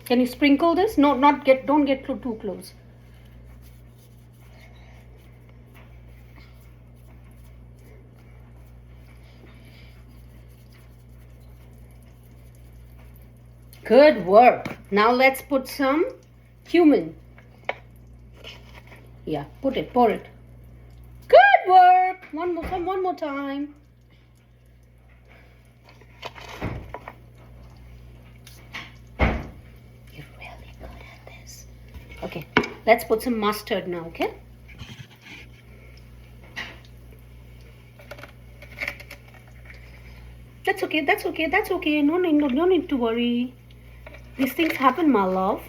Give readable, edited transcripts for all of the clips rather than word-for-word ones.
Can you sprinkle this? No, don't get too close. Good work. Now let's put some cumin. Yeah, pour it. Good work. One more time. You're really good at this. Okay, let's put some mustard now, okay? That's okay. No need to worry. These things happen, my love.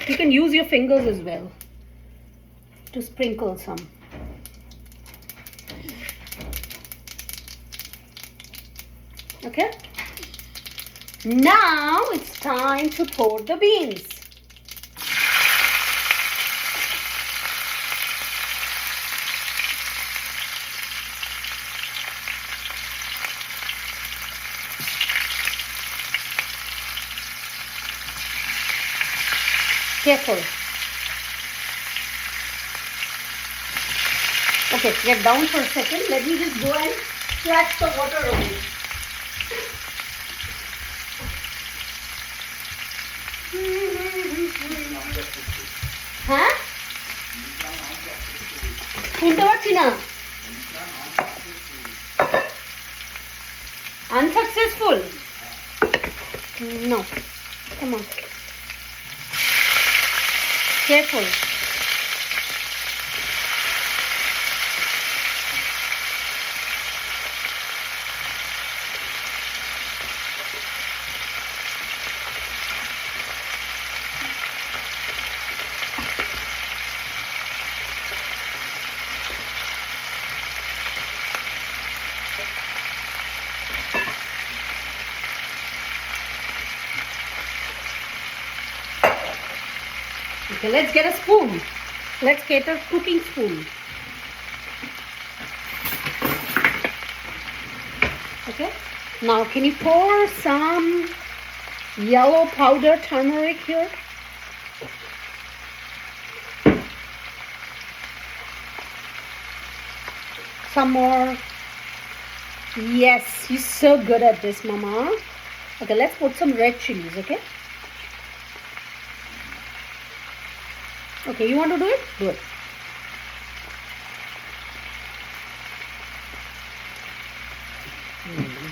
You can use your fingers as well to sprinkle some. Okay? Now it's time to pour the beans. Careful. Okay, get down for a second. Let me just go and splash the water away. Huh? শুনতে পাচ্ছি না। Unsuccessful? No. Come on. Careful. Okay, let's get a spoon. Let's get a cooking spoon. Okay. Now, can you pour some yellow powder turmeric here? Some more. Yes, you're so good at this, Mama. Okay, let's put some red chilies, okay? Okay, you want to do it? Do it.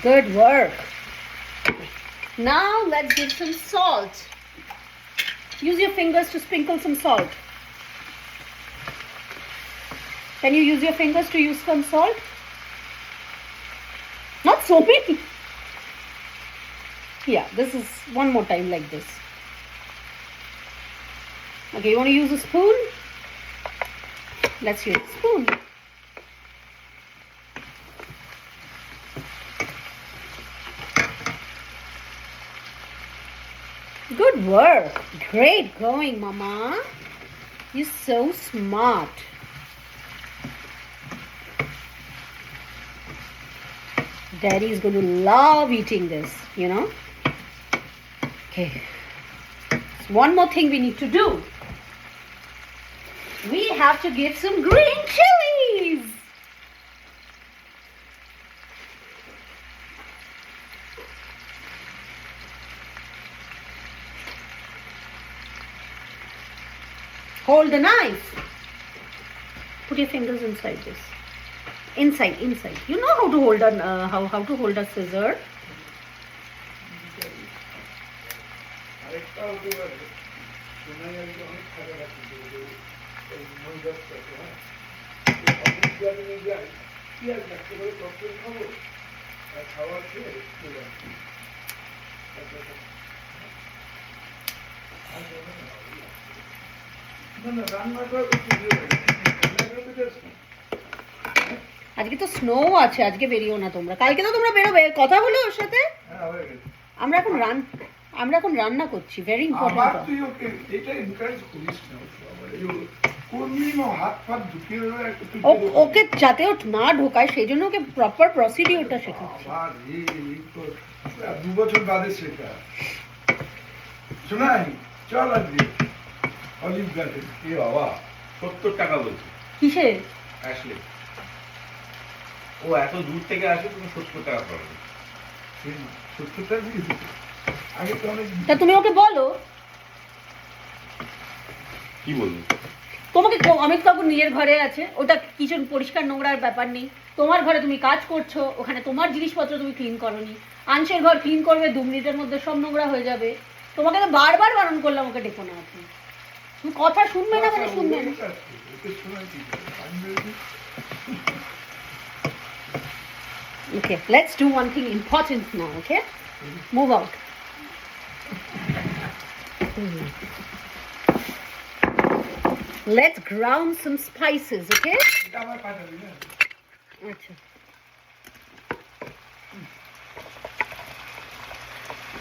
Good work. Now let's give some salt. Use your fingers to sprinkle some salt. Can you use your fingers to use some salt? Not so many. Yeah, this is one more time like this. Okay, you want to use a spoon? Let's use a spoon. Good work. Great going, Mama. You're so smart. Daddy is going to love eating this, you know. Okay. One more thing we need to do. We have to get some green chilies. Hold the knife. Put your fingers inside this. Inside. You know how to hold a how to hold a scissor. আজকে তো snow আছে, আজকে বেরিও না তোমরা, কালকে তো তোমরা বেরোবে, কথা হলো ওর সাথে। আমরা এখন রান্না করছি, ভেরি ইম্পর্টেন্ট। ওকে যাতে ও না ঢোকায় সেই জন্য ওকে প্রপার প্রসিডিওরটা শেখাচ্ছি। 2 বছর বাদে শেখা। শোনাই চল আজকে অলিভ গার্ডেন। এ বাবা 70 টাকা বলছে। কিসে আসলে ও এত দূর থেকে আসে, তুমি 70 টাকা পাবে। 70 টাকা দিয়েছে আগে তো অনেক। তা তুমি ওকে বলো। কি বলবো তোমাকে অমিত কাকু নিজের ঘরে আছে, ওটা কিছু পরিষ্কার নোংরার ব্যাপার নেই। তোমার ঘরে তুমি কাজ করছো, ওখানে তোমার জিনিসপত্র তুমি ক্লিন করোনি। আংশের ঘর ক্লিন করবে 2 মিনিটের মধ্যে সব নোংরা হয়ে যাবে। তোমাকে তো বারবার বারণ করলাম ওকে ডেকো না। তুমি কথা শুনবে না মানে শুনবে না। Okay, let's do one thing important now, okay? Move out. Let's ground some spices, okay? আচ্ছা।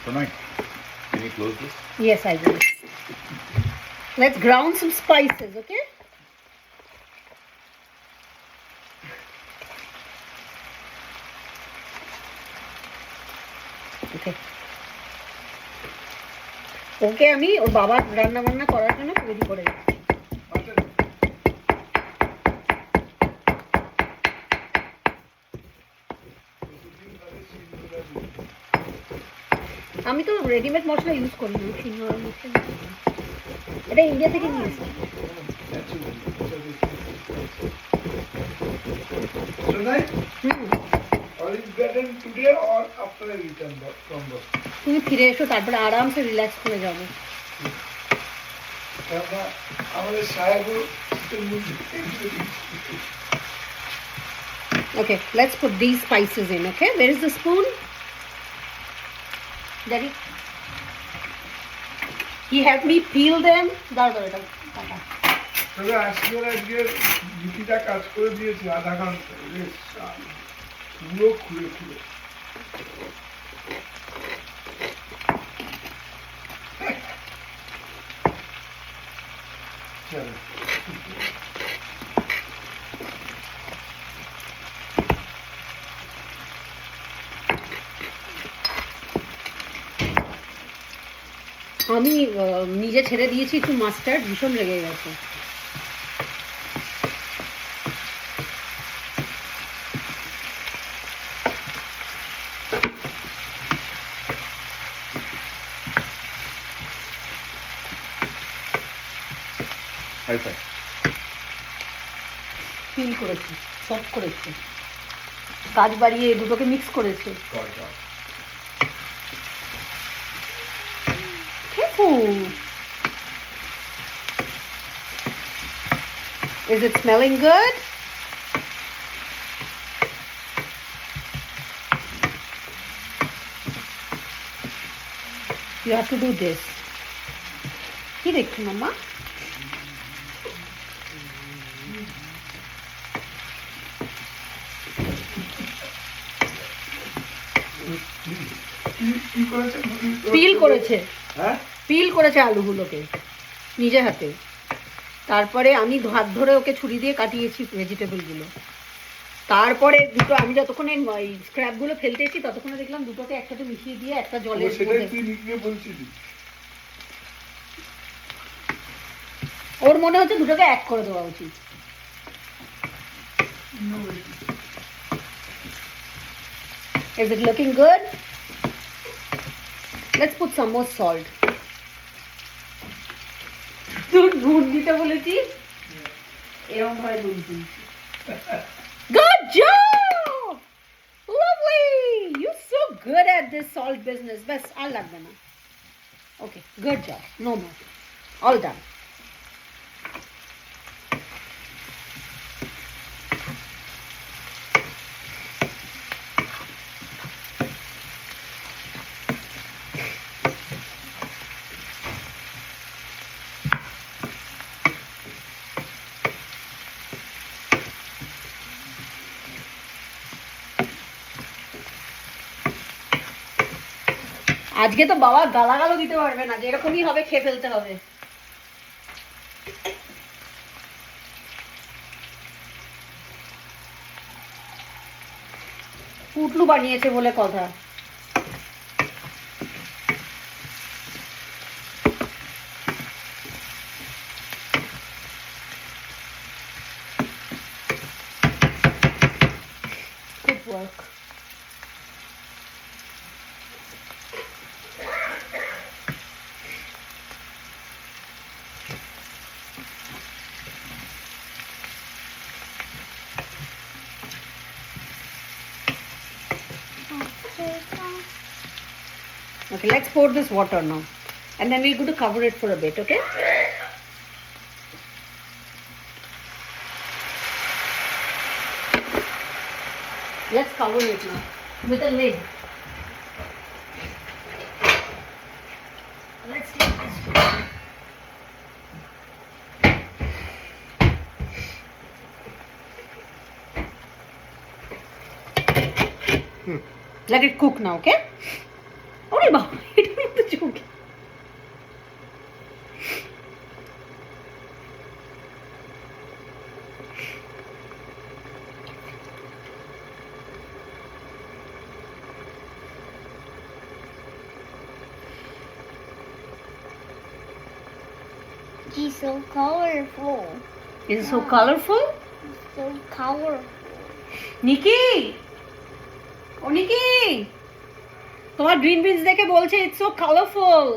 শোনাই, can you close this? Yes, I will. Let's ground some spices, okay? Okay. ওকে আমি ওর বাবার রান্না বান্না করার জন্য তৈরি করে দিচ্ছি। আমি তো রেডিমেড মশলা ইউজ করি না, সিঙ্গারা মশলা use করি। এটা ইন্ডিয়া থেকে নিয়ে এসেছি। শোনাই olive garden today or after I return from Boston. তুমি ফিরে এসো, তারপরে আরামসে রিল্যাক্স করে যাবো। আমাদের সায়াগুলো। Okay, let's put these spices in, okay? Where is the spoon? Daddy? He helped me peel them. দাও এটা কাটা। তবে আজকের রুটিটা কাজ করে দিয়েছি আধা ঘন্টা, পুরো খুলে খুলে। চলো আমি নিজে ছেড়ে দিয়েছি একটু মাস্টার্ড, ভীষণ লেগে গেছে। ফিল করেছে, সব করেছে, কাজ বাড়িয়ে দুটোকে মিক্স করেছে। Is it smelling good? You have to do this. কি দেখছো মাম্মা? পিল করেছে, পিল করেছে আলুগুলোকে নিজে হাতে। তারপরে আমি হাত ধরে ওকে ছুরি দিয়ে কাটিয়েছি ভেজিটেবলগুলো। তারপরে দুটো আমি যতক্ষণে স্ক্র্যাপগুলো ফেলতে এসেছি ততক্ষণে দেখলাম দুটোকে একসাথে মিশিয়ে দিয়ে একটা জলের ওর মনে হচ্ছে দুটোকে এক করে দেওয়া উচিত। Is it looking good? Let's put some more salt. তুই নুন দিতে বলেছি, এরকম ভাবে নুন দিয়েছি। Good job! Lovely! You're so good at this salt business. Bas, আর লাগবে না। Okay, good job. No more. All done. আজকে তো বাবা গালাগালও দিতে পারবে না, যেরকমই হবে খেয়ে ফেলতে হবে। পুটলু বানিয়েছে বলে কথা। Good work. Okay, let's pour this water now. And then we're going to cover it for a bit, okay? Let's cover it now with a lid. Let's take this. Let it cook now, okay? Oh, Baba, it is the joke. She's so colorful. Is it so colorful? So colorful. Nikki! Oh, Nikki! তোমার green beans দেখে বলছে it's so colourful.